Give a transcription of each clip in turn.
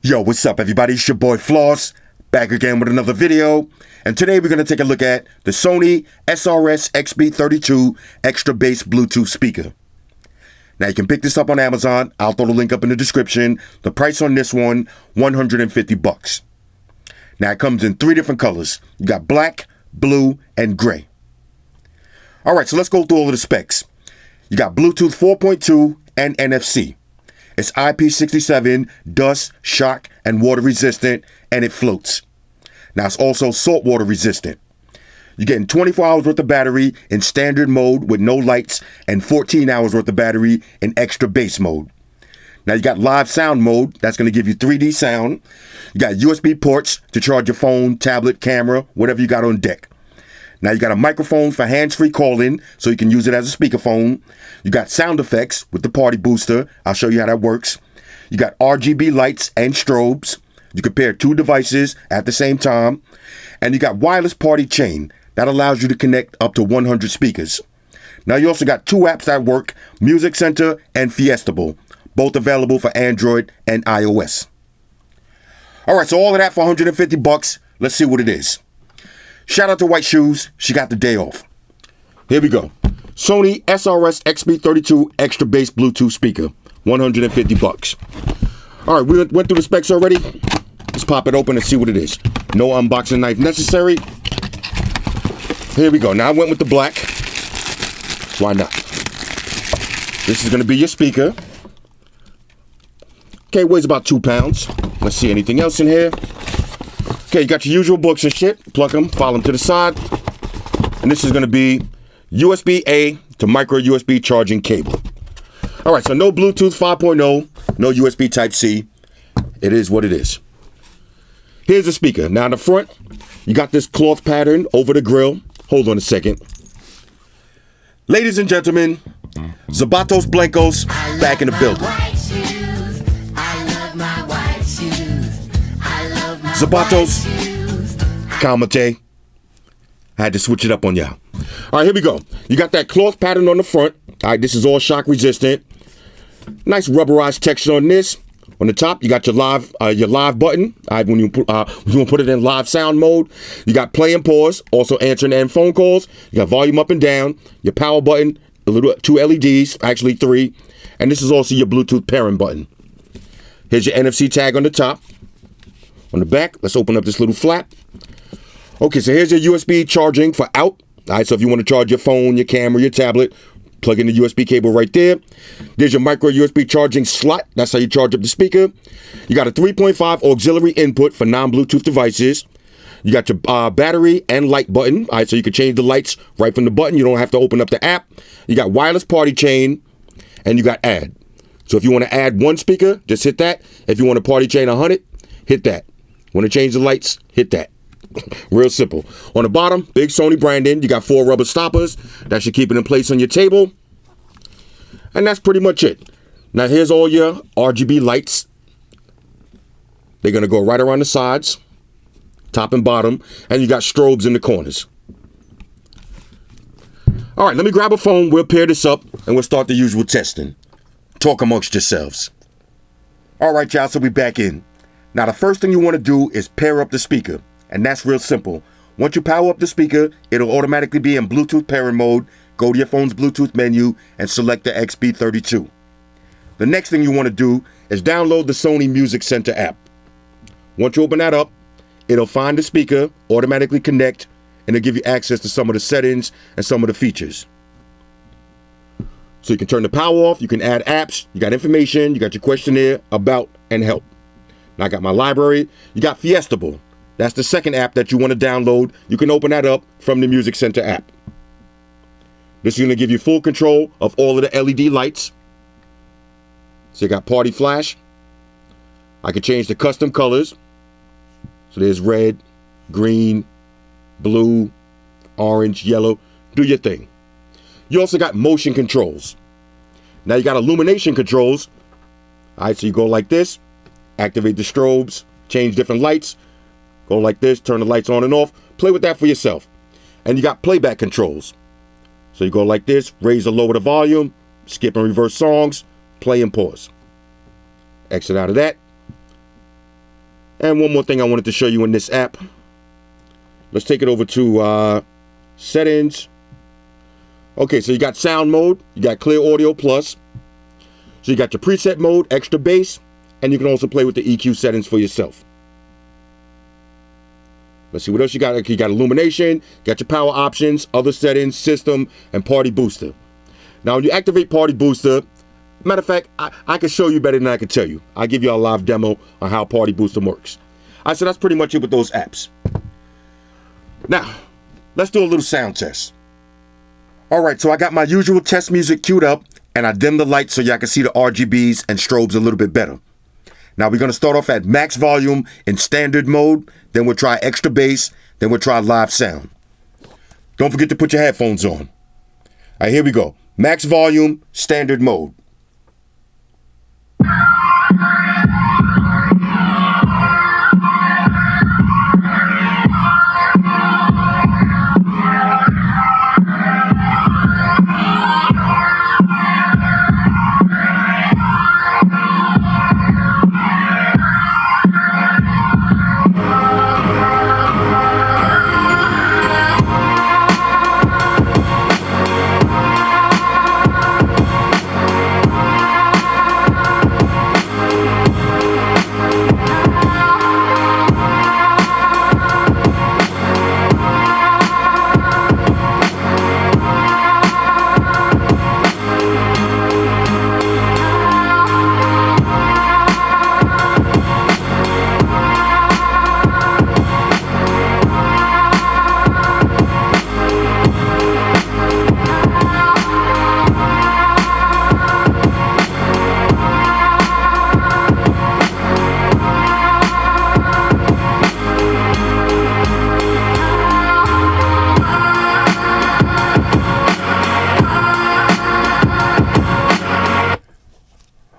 Yo, what's up everybody? It's your boy Floss, back again with another video. And today we're going to take a look at the Sony SRS XB32 extra bass Bluetooth speaker. Now you can pick this up on Amazon. I'll throw the link up in the description. The price on this one, $150. Now it comes in 3 different colors. You got black, blue, and gray. Alright, so let's go through all of the specs. You got Bluetooth 4.2 and NFC. It's IP67, dust, shock, and water resistant, and it floats. Now it's also saltwater resistant. You're getting 24 hours worth of battery in standard mode with no lights and 14 hours worth of battery in extra bass mode. Now you got live sound mode, that's going to give you 3D sound. You got USB ports to charge your phone, tablet, camera, whatever you got on deck. Now you got a microphone for hands-free calling, so you can use it as a speakerphone. You got sound effects with the party booster. I'll show you how that works. You got RGB lights and strobes. You can pair 2 devices at the same time. And you got wireless party chain. That allows you to connect up to 100 speakers. Now you also got 2 apps that work, Music Center and Fiestable, both available for Android and iOS. Alright, so all of that for $150. Let's see what it is. Shout out to White Shoes, she got the day off. Here we go. Sony SRS XB32 extra bass Bluetooth speaker, $150. All right, we went through the specs already. Let's pop it open and see what it is. No unboxing knife necessary. Here we go. Now I went with the black. Why not? This is going to be your speaker. Okay, weighs about 2 pounds. Let's see anything else in here. Okay, you got your usual books and shit. Plug them, file them to the side. And this is going to be USB-A to micro USB charging cable. All right, so no Bluetooth 5.0, no USB Type-C. It is what it is. Here's the speaker. Now in the front, you got this cloth pattern over the grill. Hold on a second. Ladies and gentlemen, Zapatos Blancos back in the building. Zapatos, Calmate. I had to switch it up on y'all. All right, here we go. You got that cloth pattern on the front. All right, this is all shock resistant. Nice rubberized texture on this. On the top, you got your live button. All right, when you put it in live sound mode, you got play and pause. Also answering and phone calls. You got volume up and down. Your power button. 2 LEDs, actually 3. And this is also your Bluetooth pairing button. Here's your NFC tag on the top. On the back, let's open up this little flap. Okay, so here's your USB charging for out. All right, so if you want to charge your phone, your camera, your tablet, plug in the USB cable right there. There's your micro USB charging slot. That's how you charge up the speaker. You got a 3.5 auxiliary input for non-Bluetooth devices. You got your battery and light button. All right, so you can change the lights right from the button. You don't have to open up the app. You got wireless party chain, and you got add. So if you want to add 1 speaker, just hit that. If you want to party chain 100, hit that. Want to change the lights? Hit that. Real simple. On the bottom, big Sony branding. You got 4 rubber stoppers. That should keep it in place on your table. And that's pretty much it. Now here's all your RGB lights. They're going to go right around the sides, top and bottom. And you got strobes in the corners. All right, let me grab a phone. We'll pair this up and we'll start the usual testing. Talk amongst yourselves. All right, y'all, so we back in. Now, the first thing you want to do is pair up the speaker, and that's real simple. Once you power up the speaker, it'll automatically be in Bluetooth pairing mode. Go to your phone's Bluetooth menu and select the XB32. The next thing you want to do is download the Sony Music Center app. Once you open that up, it'll find the speaker, automatically connect, and it'll give you access to some of the settings and some of the features. So you can turn the power off, you can add apps, you got information, you got your questionnaire, about, and help. I got my library. You got Fiestable. That's the second app that you want to download. You can open that up from the Music Center app. This is going to give you full control of all of the LED lights. So you got party flash. I can change the custom colors. So there's red, green, blue, orange, yellow. Do your thing. You also got motion controls. Now you got illumination controls. All right, so you go like this. Activate the strobes, change different lights, go like this, turn the lights on and off, play with that for yourself. And you got playback controls. So you go like this, raise or lower the volume, skip and reverse songs, play and pause. Exit out of that. And one more thing I wanted to show you in this app. Let's take it over to settings. Okay, so you got sound mode, you got clear audio plus. So you got your preset mode, extra bass, and you can also play with the EQ settings for yourself. Let's see what else you got. You got illumination, got your power options, other settings, system, and party booster. Now when you activate party booster, matter of fact, I can show you better than I can tell you. I'll give you a live demo on how party booster works. All right, so that's pretty much it with those apps. Now, let's do a little sound test. All right, so I got my usual test music queued up, and I dimmed the lights so y'all can see the RGBs and strobes a little bit better. Now we're gonna start off at max volume in standard mode, then we'll try extra bass, then we'll try live sound. Don't forget to put your headphones on. All right, here we go. Max volume, standard mode.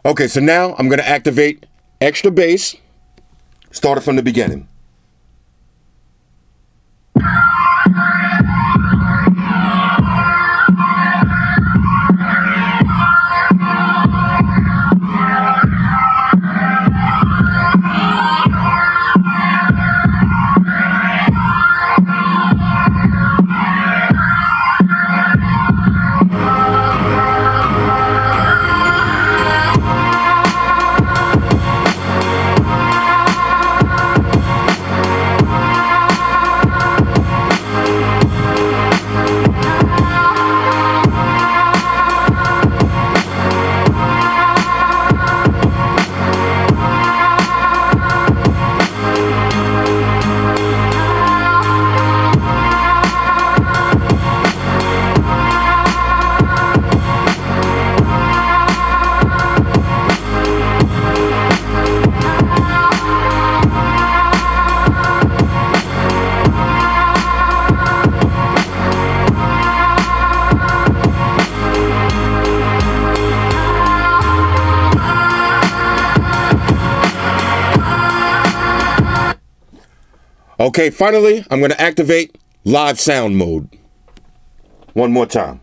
Okay, so now I'm going to activate extra bass, started from the beginning. Okay, finally, I'm going to activate live sound mode. One more time.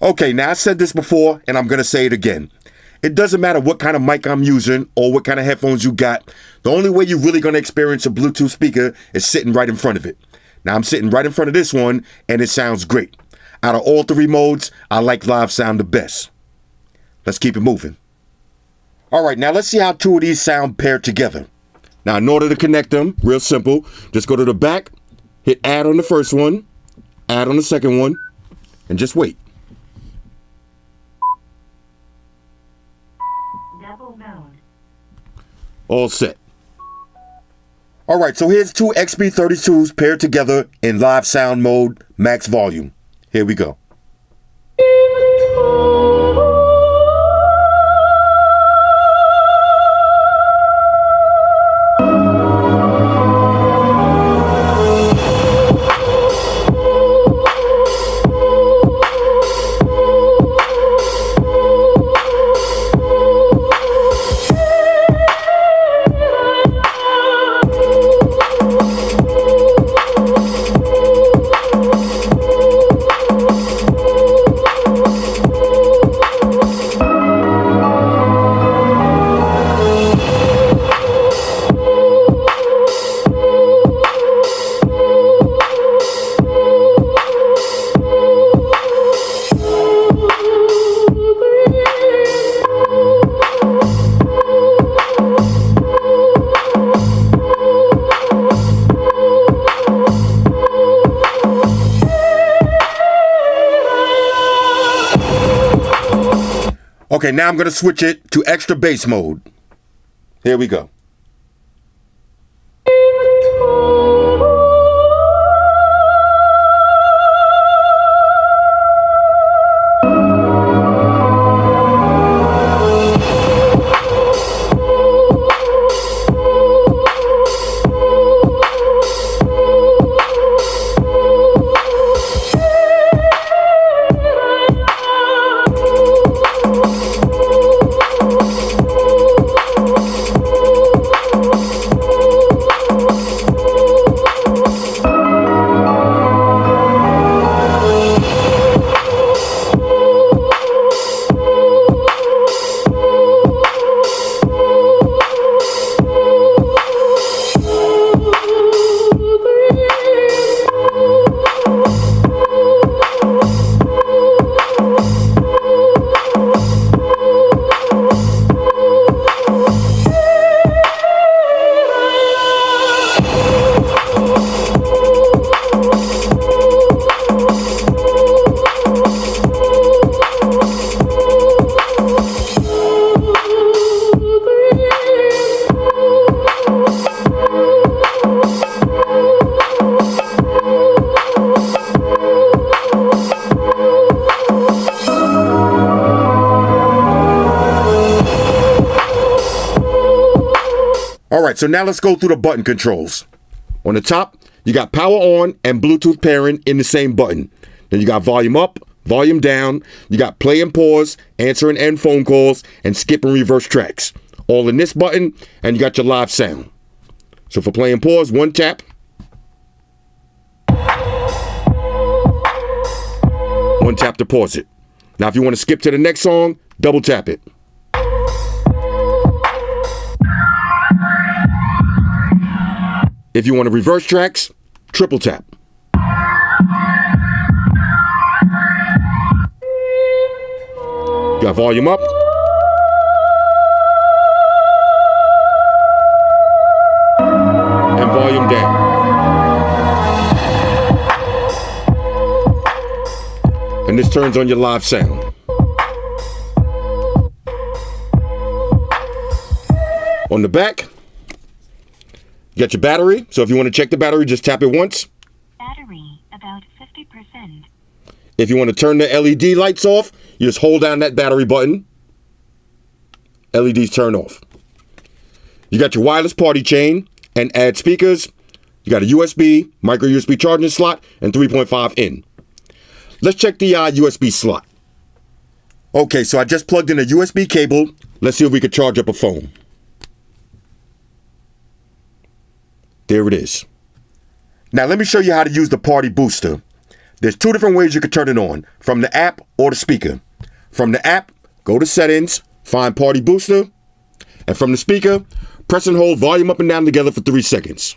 Okay, now I said this before and I'm going to say it again. It doesn't matter what kind of mic I'm using or what kind of headphones you got. The only way you're really going to experience a Bluetooth speaker is sitting right in front of it. Now I'm sitting right in front of this one and it sounds great. Out of all three modes, I like live sound the best. Let's keep it moving. All right, now let's see how two of these sound paired together. Now in order to connect them, real simple, just go to the back, hit add on the first one, add on the second one, and just wait. Double mode. All set. All right, so here's two XB32s paired together in live sound mode, max volume. Here we go. Okay, now I'm going to switch it to extra bass mode. Here we go. All right, so now let's go through the button controls. On the top, you got power on and Bluetooth pairing in the same button. Then you got volume up, volume down. You got play and pause, answer and end phone calls, and skip and reverse tracks. All in this button, and you got your live sound. So for play and pause, one tap. One tap to pause it. Now if you want to skip to the next song, double tap it. If you want to reverse tracks, triple tap. You got volume up. And volume down. And this turns on your live sound. On the back, you got your battery, so if you want to check the battery, just tap it once. Battery about 50%. If you want to turn the LED lights off, you just hold down that battery button. LEDs turn off. You got your wireless party chain and add speakers. You got a USB, micro USB charging slot, and 3.5 in. Let's check the USB slot. Okay, so I just plugged in a USB cable. Let's see if we can charge up a phone. There it is. Now let me show you how to use the party booster. There's two different ways you can turn it on, from the app or the speaker. From the app, go to settings, find party booster, and from the speaker, press and hold volume up and down together for 3 seconds.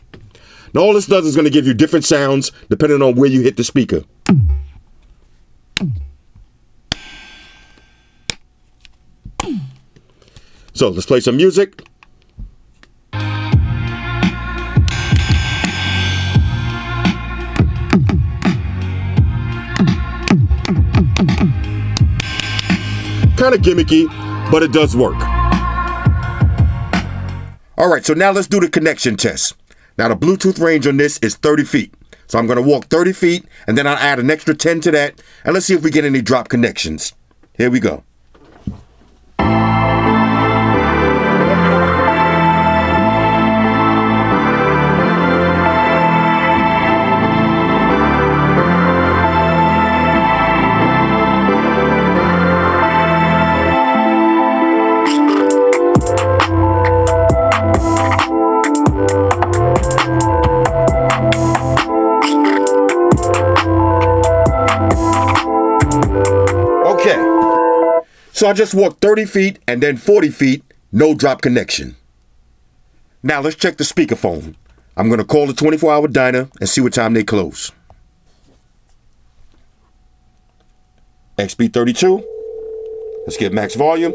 Now all this does is going to give you different sounds depending on where you hit the speaker. So let's play some music. Kind of gimmicky, but it does work. All right, so now let's do the connection test. Now the Bluetooth range on this is 30 feet. So I'm going to walk 30 feet and then I'll add an extra 10 to that. And let's see if we get any drop connections. Here we go. So I just walked 30 feet and then 40 feet, no drop connection. Now let's check the speakerphone. I'm going to call the 24-hour diner and see what time they close. XB32. Let's get max volume.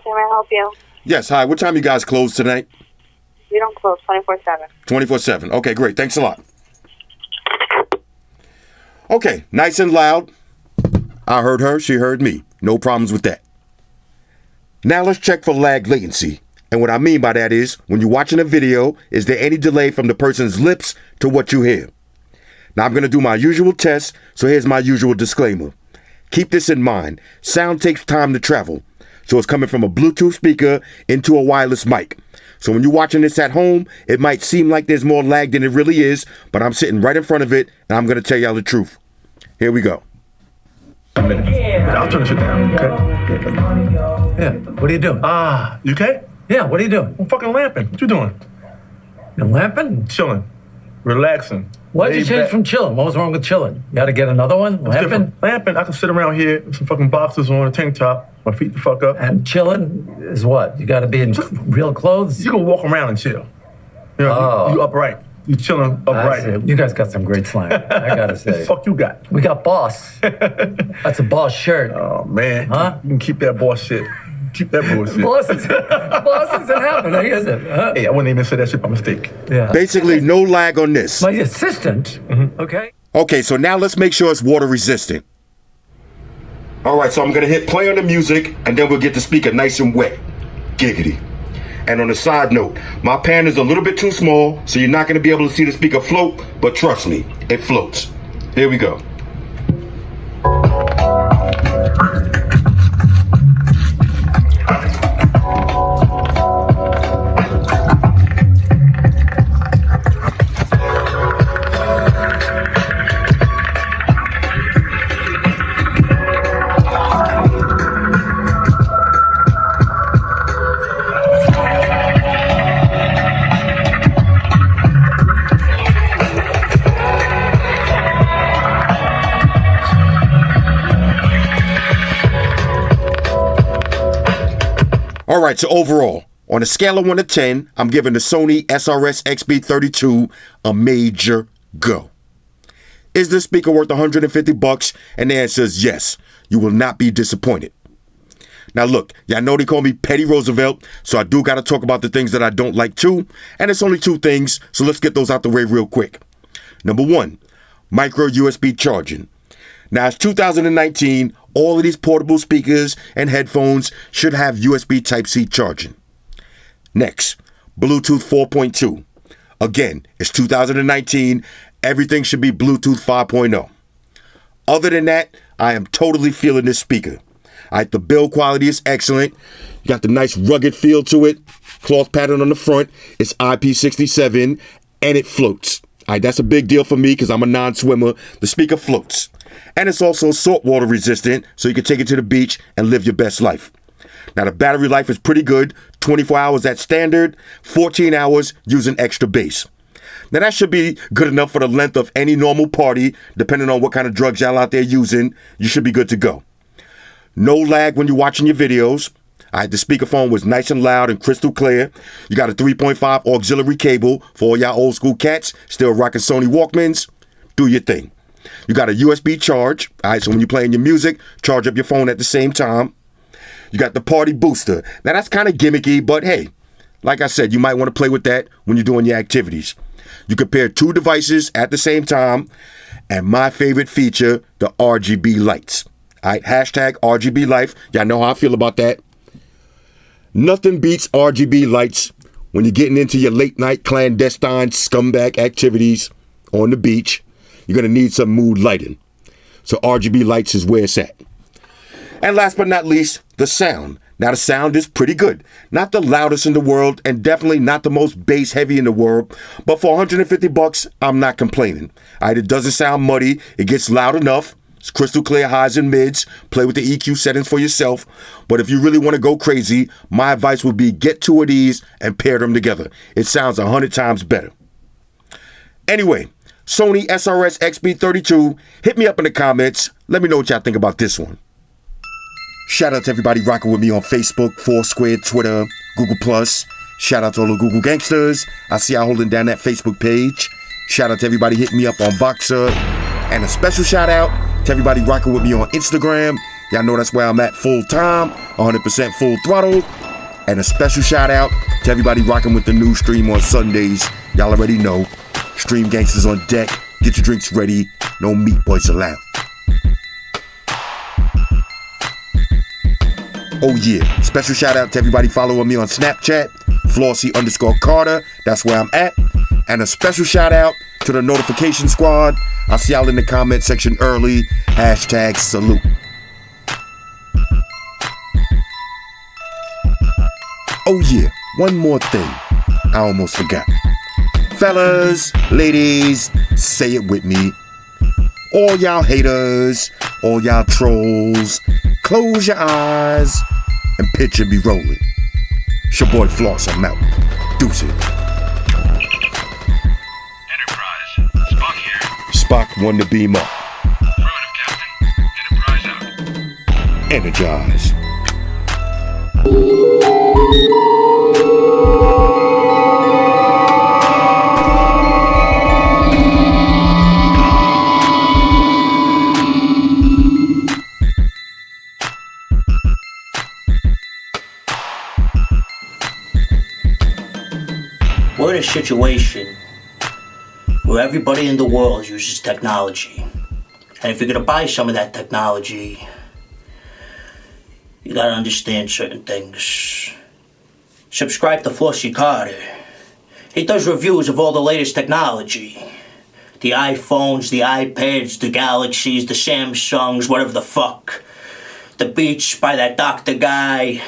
May I help you? Yes, hi. What time you guys close tonight? We don't close 24/7. 24/7. Okay, great. Thanks a lot. Okay, nice and loud. I heard her. She heard me. No problems with that. Now let's check for lag latency. And what I mean by that is, when you're watching a video, is there any delay from the person's lips to what you hear? Now I'm going to do my usual test, so here's my usual disclaimer. Keep this in mind. Sound takes time to travel. So it's coming from a Bluetooth speaker into a wireless mic. So when you're watching this at home, it might seem like there's more lag than it really is, but I'm sitting right in front of it, and I'm going to tell y'all the truth. Here we go. I'll turn the shit down, okay? Yeah, what are you doing? You okay? Yeah, what are you doing? I'm fucking lamping. What you doing? You're lamping? Chilling. Relaxing. Why'd you Laid change back. from chilling? What was wrong with chilling? You gotta get another one? It's Lamping? different. Lamping, I can sit around here with some fucking boxers on, a tank top, my feet the fuck up. And chilling is what? You gotta be in real clothes? You can walk around and chill. You know, Oh. you upright. You chilling I upright. see. You guys got some great slang, I gotta The say. fuck you got? We got boss. That's a boss shirt. Oh, man. Huh? You can keep that boss shit. Keep that bullshit. Boss isn't happening, is it? Huh? Hey, I wouldn't even say that shit by mistake. Yeah. Basically, no lag on this. My assistant, okay? Okay, so now let's make sure it's water resistant. All right, so I'm going to hit play on the music, and then we'll get the speaker nice and wet. Giggity. And on a side note, my pan is a little bit too small, so you're not going to be able to see the speaker float, but trust me, it floats. Here we go. All right, so overall, on a scale of 1 to 10, I'm giving the Sony SRS XB32 a major go. Is this speaker worth $150? And the answer is yes. You will not be disappointed. Now look, y'all know they call me Petty Roosevelt, so I do got to talk about the things that I don't like too. And it's only 2 things, so let's get those out the way real quick. Number 1, micro USB charging. Now it's 2019, all of these portable speakers and headphones should have USB Type-C charging. Next, Bluetooth 4.2. Again, it's 2019, everything should be Bluetooth 5.0. Other than that, I am totally feeling this speaker. All right, the build quality is excellent. You got the nice rugged feel to it. Cloth pattern on the front. It's IP67 and it floats. All right, that's a big deal for me because I'm a non-swimmer. The speaker floats. And it's also saltwater resistant, so you can take it to the beach and live your best life. Now, the battery life is pretty good. 24 hours at standard, 14 hours using extra bass. Now, that should be good enough for the length of any normal party, depending on what kind of drugs y'all out there using. You should be good to go. No lag when you're watching your videos. All right, the speakerphone was nice and loud and crystal clear. You got a 3.5 auxiliary cable for all y'all old school cats still rocking Sony Walkmans. Do your thing. You got a USB charge. All right, so when you're playing your music, charge up your phone at the same time. You got the party booster. Now, that's kind of gimmicky, but hey, like I said, you might want to play with that when you're doing your activities. You can pair two devices at the same time. And my favorite feature, the RGB lights. All right, hashtag RGB life. Y'all know how I feel about that. Nothing beats RGB lights when you're getting into your late night clandestine scumbag activities on the beach. You're going to need some mood lighting. So RGB lights is where it's at. And last but not least, the sound. Now, the sound is pretty good. Not the loudest in the world and definitely not the most bass heavy in the world. But for $150, I'm not complaining. All right, it doesn't sound muddy. It gets loud enough. It's crystal clear highs and mids. Play with the EQ settings for yourself. But if you really want to go crazy, my advice would be get two of these and pair them together. It sounds 100 times better. Anyway, Sony SRS XB32. Hit me up in the comments. Let me know what y'all think about this one. Shout out to everybody rocking with me on Facebook, Foursquare, Twitter, Google+. Shout out to all the Google gangsters. I see y'all holding down that Facebook page. Shout out to everybody hitting me up on Voxer. And a special shout out to everybody rocking with me on Instagram. Y'all know that's where I'm at full time, 100% full throttle. And a special shout out to everybody rocking with the new stream on Sundays. Y'all already know. Stream gangsters on deck. Get your drinks ready. No meat boys allowed. Oh yeah, special shout out to everybody following me on Snapchat, Flossy_Carter, that's where I'm at. And a special shout out to the notification squad. I'll see y'all in the comment section early. Hashtag salute. Oh yeah, one more thing. I almost forgot. Fellas, ladies, say it with me. All y'all haters, all y'all trolls, close your eyes and picture me rolling. It's your boy Floss, I'm out. Deuces. Enterprise, Spock here. Spock won the beam up. Affirmative, Captain. Enterprise out. Energize. We're in a situation where everybody in the world uses technology. And if you're gonna buy some of that technology, you gotta understand certain things. Subscribe to Flossy Carter. He does reviews of all the latest technology. The iPhones, the iPads, the Galaxies, the Samsungs, whatever the fuck. The Beats by that doctor guy.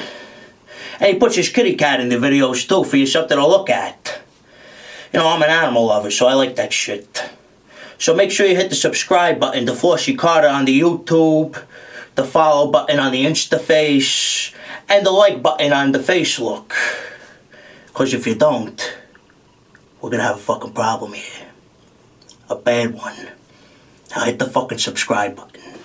And he puts his kitty cat in the videos too for you something to look at. You know, I'm an animal lover, so I like that shit. So make sure you hit the subscribe button to Flossy Carter on the YouTube, the follow button on the Instaface, and the like button on the Facelook. Because if you don't, we're gonna have a fucking problem here. A bad one. Now hit the fucking subscribe button.